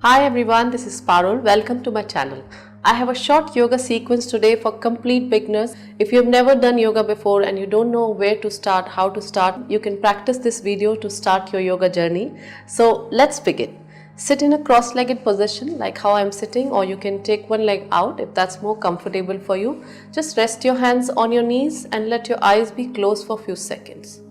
Hi everyone, this is Parul. Welcome to my channel. I have a short yoga sequence today for complete beginners. If you have never done yoga before and you don't know where to start, how to start, you can practice this video to start your yoga journey. So let's begin. Sit in a cross-legged position like how I'm sitting, or you can take one leg out if that's more comfortable for you. Just rest your hands on your knees and let your eyes be closed for a few seconds.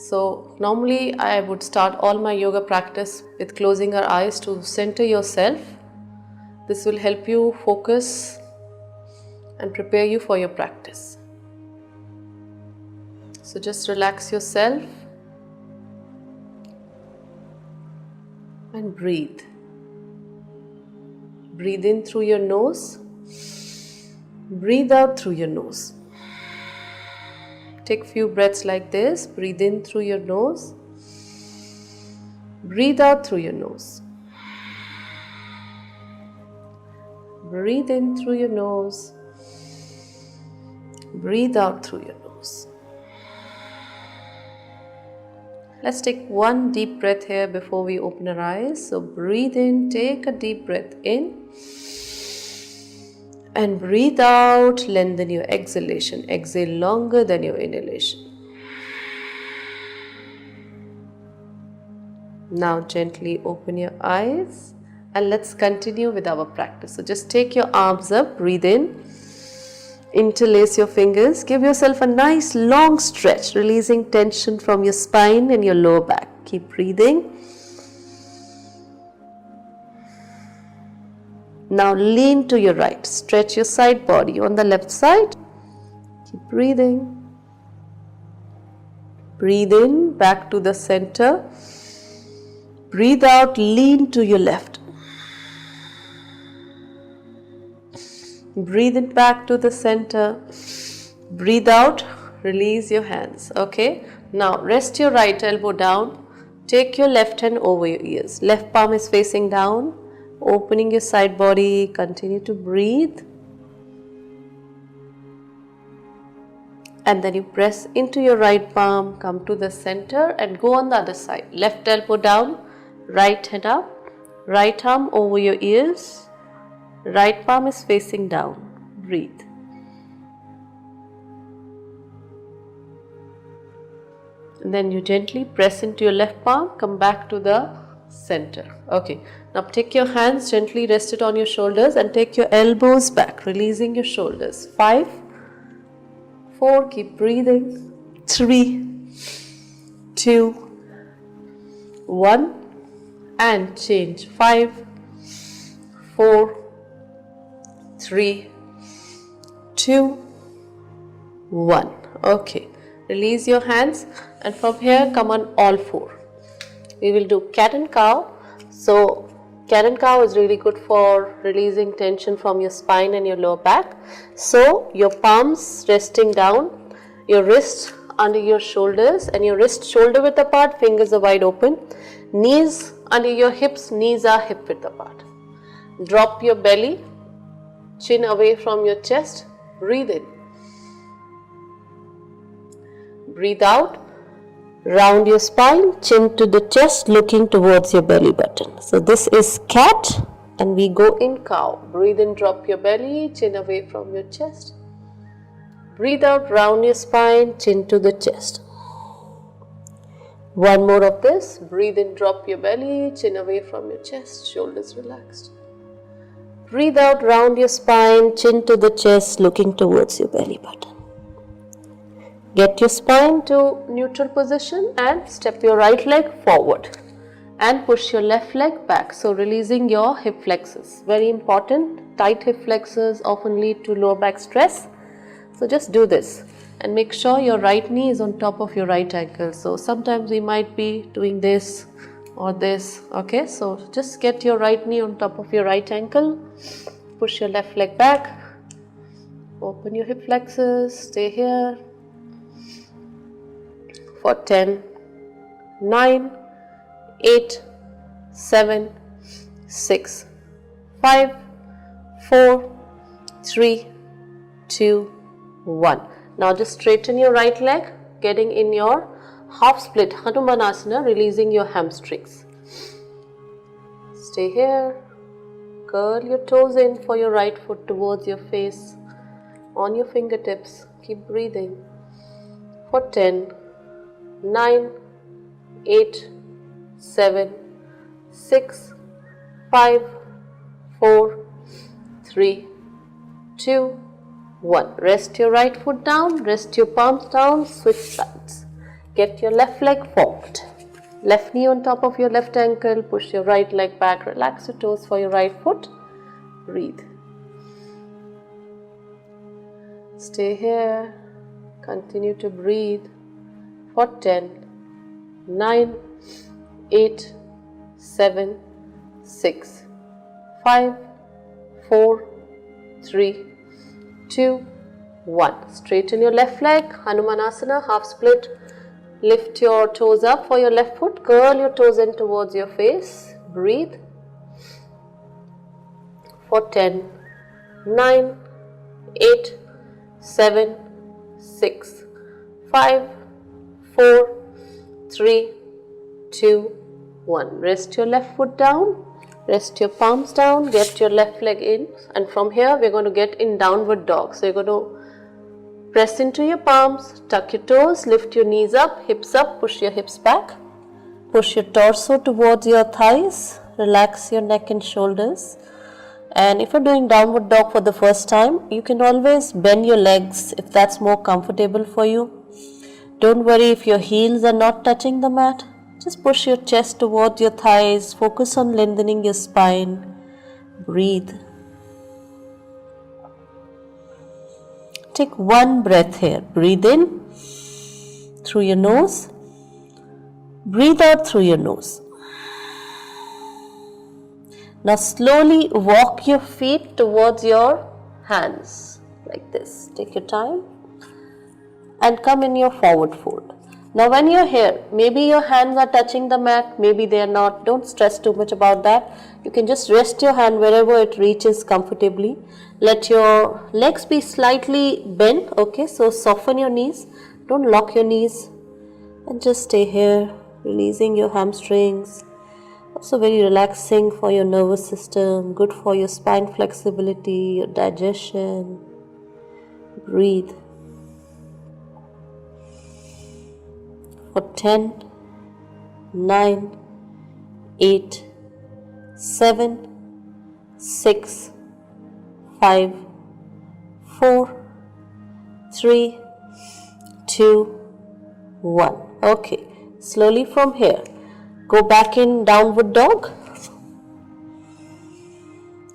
So normally I would start all my yoga practice with closing our eyes to center yourself. This will help you focus and prepare you for your practice. So just relax yourself and breathe. Breathe in through your nose. Breathe out through your nose. Take a few breaths like this. Breathe in through your nose. Breathe out through your nose. Breathe in through your nose. Breathe out through your nose. Let's take one deep breath here before we open our eyes. So breathe in, take a deep breath in. And breathe out, lengthen your exhalation. Exhale longer than your inhalation. Now gently open your eyes and let's continue with our practice. So just take your arms up, breathe in, interlace your fingers, give yourself a nice long stretch, releasing tension from your spine and your lower back. Keep breathing. Now lean to your right, stretch your side body on the left side. Keep breathing. Breathe in, back to the center. Breathe out, lean to your left. Breathe in back to the center. Breathe out, release your hands. Okay, now rest your right elbow down. Take your left hand over your ears. Left palm is facing down. Opening your side body, continue to breathe. And then you press into your right palm, come to the center and go on the other side. Left elbow down, right hand up, right arm over your ears, right palm is facing down. Breathe. And then you gently press into your left palm, come back to the center. Okay, now take your hands, gently rest it on your shoulders and take your elbows back, releasing your shoulders. 5, 4, keep breathing. 3, 2, 1 and change. 5, 4, 3, 2, 1. Okay, release your hands and from here come on all four. We will do cat and cow. So cat and cow is really good for releasing tension from your spine and your lower back. So your palms resting down, your wrists under your shoulders and your wrist shoulder width apart, fingers are wide open. Knees under your hips, knees are hip width apart. Drop your belly, chin away from your chest. Breathe in. Breathe out. Round your spine, chin to the chest, looking towards your belly button. So this is cat and we go in cow. Breathe in, drop your belly, chin away from your chest. Breathe out, round your spine, chin to the chest. One more of this. Breathe in, drop your belly, chin away from your chest, shoulders relaxed. Breathe out, round your spine, chin to the chest, looking towards your belly button. Get your spine to neutral position and step your right leg forward and push your left leg back. So releasing your hip flexors. Very important. Tight hip flexors often lead to lower back stress. So just do this and make sure your right knee is on top of your right ankle. So sometimes we might be doing this or this. Okay, so just get your right knee on top of your right ankle. Push your left leg back. Open your hip flexors. Stay here for 10, 9, 8, 7, 6, 5, 4, 3, 2, 1. Now just straighten your right leg, getting in your half split Hanumanasana, releasing your hamstrings. Stay here. Curl your toes in for your right foot towards your face. On your fingertips, keep breathing. For 10, 9, 8, 7, 6, 5, 4, 3, 2, 1. Rest your right foot down, rest your palms down, switch sides. Get your left leg forward. Left knee on top of your left ankle, push your right leg back, relax your toes for your right foot. Breathe. Stay here. Continue to breathe for 10, 9, 8, 7, 6, 5, 4, 3, 2, 1. Straighten your left leg, Hanumanasana, half split. Lift your toes up for your left foot, curl your toes in towards your face. Breathe for 10, 9, 8, 7, 6, 5, 4, 3, 2, 1. Rest your left foot down, rest your palms down, get your left leg in, and from here we're going to get in downward dog. So you're going to press into your palms, tuck your toes, lift your knees up, hips up, push your hips back. Push your torso towards your thighs, relax your neck and shoulders. And if you're doing downward dog for the first time, you can always bend your legs if that's more comfortable for you. Don't worry if your heels are not touching the mat. Just push your chest towards your thighs, focus on lengthening your spine. Breathe. Take one breath here. Breathe in through your nose. Breathe out through your nose. Now slowly walk your feet towards your hands like this. Take your time and come in your forward fold. Now when you're here, maybe your hands are touching the mat, maybe they are not. Don't stress too much about that. You can just rest your hand wherever it reaches comfortably. Let your legs be slightly bent, okay? So soften your knees. Don't lock your knees. And just stay here, releasing your hamstrings. Also very relaxing for your nervous system, good for your spine flexibility, your digestion. Breathe. For 10, 9, 8, 7, 6, 5, 4, 3, 2, 1. Okay, slowly from here, go back in downward dog.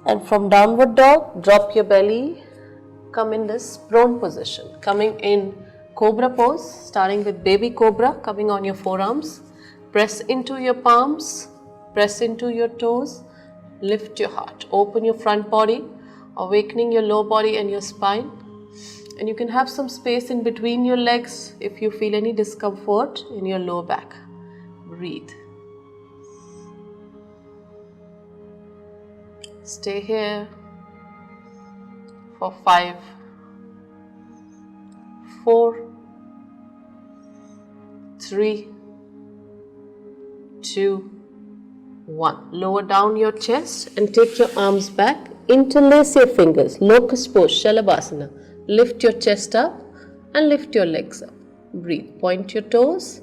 And from downward dog, drop your belly, come in this prone position, coming in cobra pose, starting with baby cobra, coming on your forearms. Press into your palms, press into your toes, lift your heart, open your front body, awakening your lower body and your spine. And you can have some space in between your legs if you feel any discomfort in your lower back. Breathe. Stay here for 5, 4, 3, 2, 1. Lower down your chest and take your arms back. Interlace your fingers. Locust pose, Shalabhasana. Lift your chest up and lift your legs up. Breathe. Point your toes.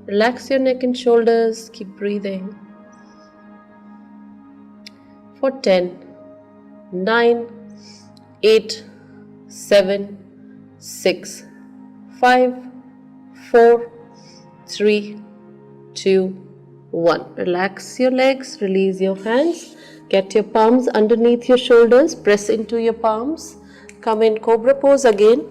Relax your neck and shoulders. Keep breathing. For 10, 9, 8, 7, 6, 5, 4, 3, 2, 1. Relax your legs, release your hands. Get your palms underneath your shoulders, press into your palms. Come in cobra pose again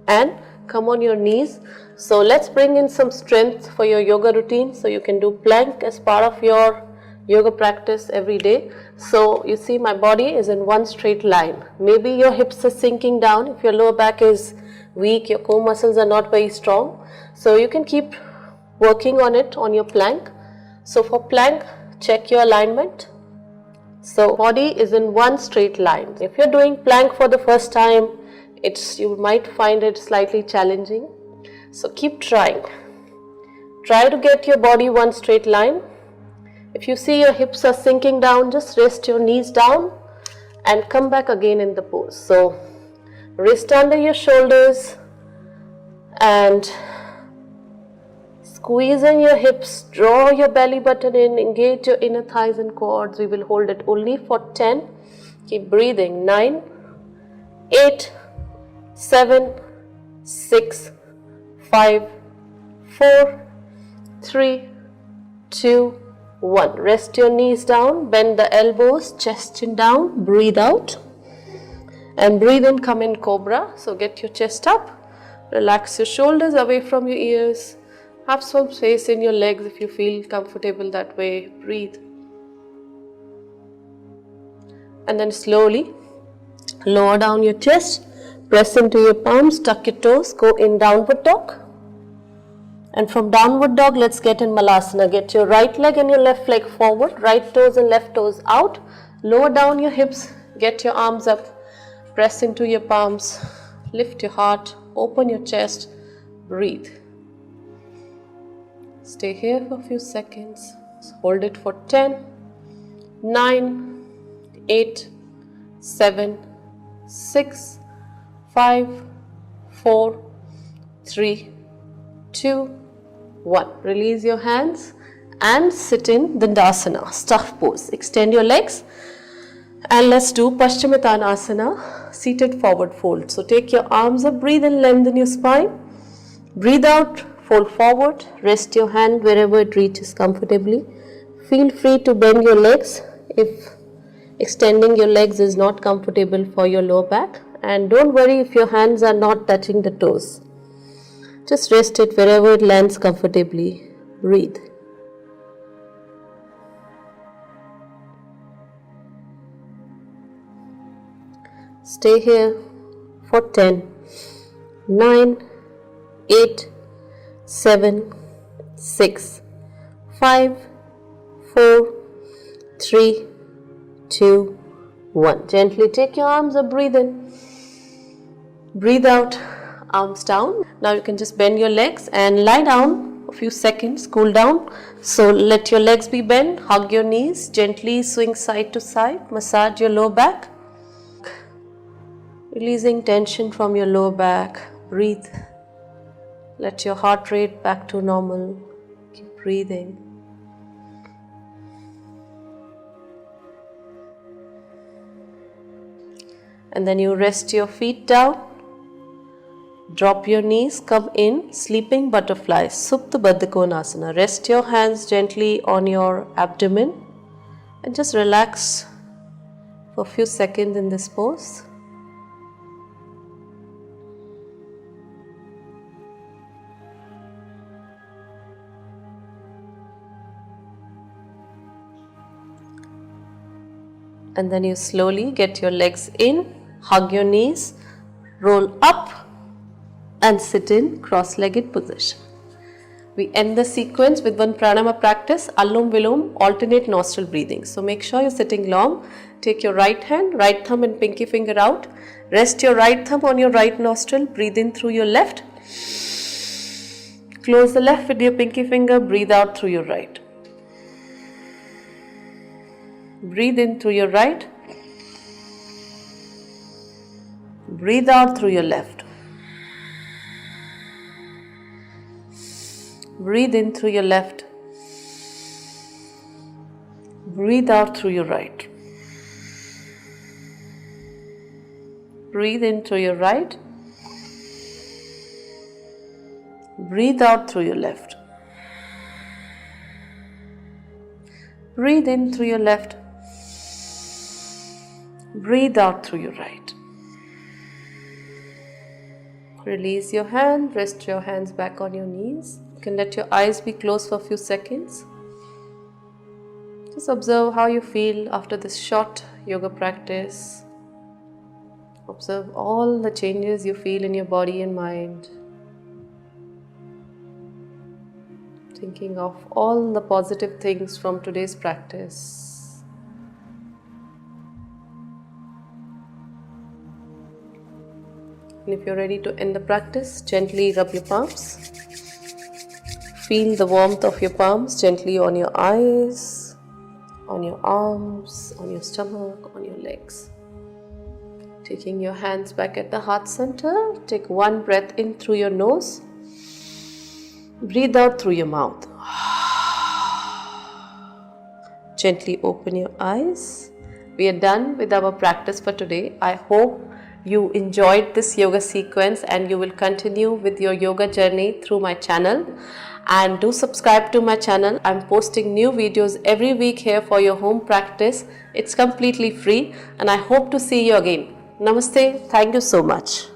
and come on your knees. So let's bring in some strength for your yoga routine. So you can do plank as part of your yoga practice every day. So you see my body is in one straight line. Maybe your hips are sinking down. If your lower back is weak, your core muscles are not very strong. So you can keep working on it on your plank. So for plank, check your alignment. So body is in one straight line. If you're doing plank for the first time, you might find it slightly challenging. So keep trying. Try to get your body one straight line. If you see your hips are sinking down, just rest your knees down and come back again in the pose. So wrist under your shoulders and squeeze in your hips, draw your belly button in, engage your inner thighs and quads. We will hold it only for 10. Keep breathing. 9, 8, 7, 6, 5, 4, 3, 2, 1. Rest your knees down, bend the elbows, chest chin down, breathe out and breathe in, come in cobra. So get your chest up, relax your shoulders away from your ears, have some space in your legs if you feel comfortable that way, breathe. And then slowly lower down your chest, press into your palms, tuck your toes, go in downward dog. And from downward dog, let's get in Malasana. Get your right leg and your left leg forward, right toes and left toes out. Lower down your hips, get your arms up, press into your palms, lift your heart, open your chest, breathe. Stay here for a few seconds. Hold it for 10, 9, 8, 7, 6, 5, 4, 3, 2, 1. Release your hands and sit in Dandasana, stuff pose. Extend your legs and let's do Paschimottanasana, seated forward fold. So take your arms up, breathe in, lengthen your spine. Breathe out, fold forward, rest your hand wherever it reaches comfortably. Feel free to bend your legs if extending your legs is not comfortable for your lower back. And don't worry if your hands are not touching the toes. Just rest it wherever it lands comfortably. Breathe. Stay here for 10, 9, 8, 7, 6, 5, 4, 3, 2, 1. Gently take your arms up, breathe in. Breathe out, arms down. Now you can just bend your legs and lie down a few seconds, cool down. So let your legs be bent, hug your knees, gently swing side to side, massage your lower back. Releasing tension from your lower back, breathe. Let your heart rate back to normal, keep breathing. And then you rest your feet down. Drop your knees, come in, sleeping butterfly, Supta Baddha Konasana. Rest your hands gently on your abdomen and just relax for a few seconds in this pose. And then you slowly get your legs in, hug your knees, roll up and sit in cross-legged position. We end the sequence with one pranayama practice, Allom Vilom, alternate nostril breathing. So make sure you're sitting long. Take your right hand, right thumb and pinky finger out. Rest your right thumb on your right nostril, breathe in through your left. Close the left with your pinky finger, breathe out through your right. Breathe in through your right. Breathe out through your left. Breathe in through your left. Breathe out through your right. Breathe in through your right. Breathe out through your left. Breathe in through your left. Breathe out through your right. Release your hand, rest your hands back on your knees. You can let your eyes be closed for a few seconds. Just observe how you feel after this short yoga practice. Observe all the changes you feel in your body and mind. Thinking of all the positive things from today's practice. And if you're ready to end the practice, gently rub your palms. Feel the warmth of your palms gently on your eyes, on your arms, on your stomach, on your legs. Taking your hands back at the heart center, take one breath in through your nose. Breathe out through your mouth. Gently open your eyes. We are done with our practice for today. I hope you enjoyed this yoga sequence and you will continue with your yoga journey through my channel. And do subscribe to my channel. I'm posting new videos every week here for your home practice. It's completely free and I hope to see you again. Namaste. Thank you so much.